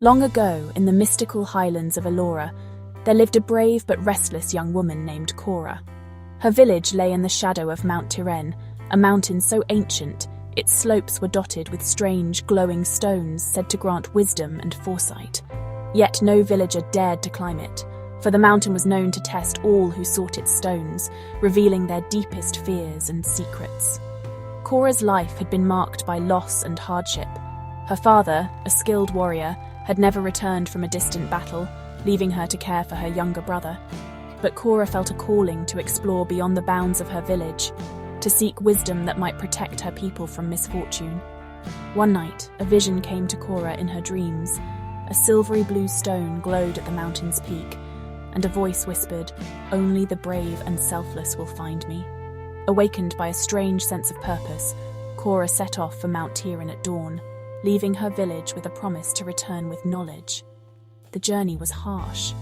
Long ago, in the mystical highlands of Elora, there lived a brave but restless young woman named Kora. Her village lay in the shadow of Mount Tiren, a mountain so ancient, its slopes were dotted with strange, glowing stones said to grant wisdom and foresight. Yet no villager dared to climb it, for the mountain was known to test all who sought its stones, revealing their deepest fears and secrets. Kora's life had been marked by loss and hardship. Her father, a skilled warrior, had never returned from a distant battle, leaving her to care for her younger brother. But Kora felt a calling to explore beyond the bounds of her village, to seek wisdom that might protect her people from misfortune. One night, a vision came to Kora in her dreams. A silvery blue stone glowed at the mountain's peak, and a voice whispered, "Only the brave and selfless will find me." Awakened by a strange sense of purpose, Kora set off for Mount Tiren at dawn, leaving her village with a promise to return with knowledge. The journey was harsh.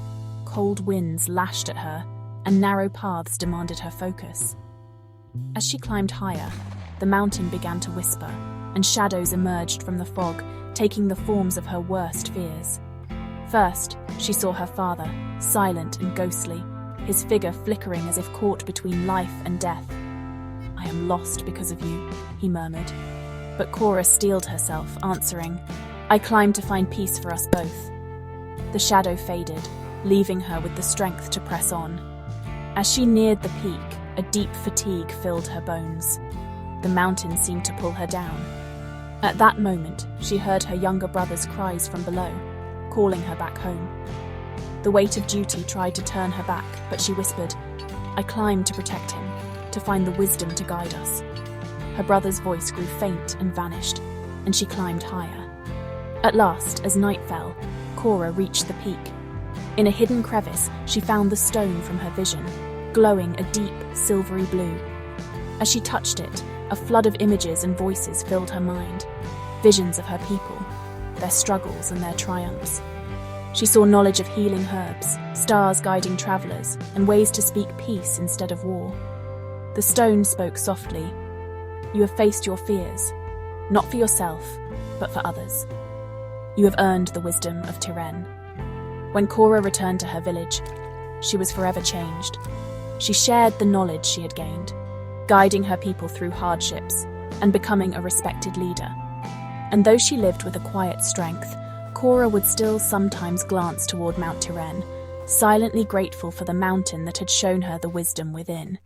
Cold winds lashed at her, and narrow paths demanded her focus. As she climbed higher, the mountain began to whisper, and shadows emerged from the fog, taking the forms of her worst fears. First, she saw her father, silent and ghostly, his figure flickering as if caught between life and death. "I am lost because of you," he murmured. But Kora steeled herself, answering, "I climbed to find peace for us both." The shadow faded, leaving her with the strength to press on. As she neared the peak, a deep fatigue filled her bones. The mountain seemed to pull her down. At that moment, she heard her younger brother's cries from below, calling her back home. The weight of duty tried to turn her back, but she whispered, "I climbed to protect him, to find the wisdom to guide us." Her brother's voice grew faint and vanished, and she climbed higher. At last, as night fell, Kora reached the peak. In a hidden crevice, she found the stone from her vision, glowing a deep, silvery blue. As she touched it, a flood of images and voices filled her mind, visions of her people, their struggles and their triumphs. She saw knowledge of healing herbs, stars guiding travelers, and ways to speak peace instead of war. The stone spoke softly, "You have faced your fears, not for yourself, but for others. You have earned the wisdom of Tiren." When Kora returned to her village, she was forever changed. She shared the knowledge she had gained, guiding her people through hardships and becoming a respected leader. And though she lived with a quiet strength, Kora would still sometimes glance toward Mount Tiren, silently grateful for the mountain that had shown her the wisdom within.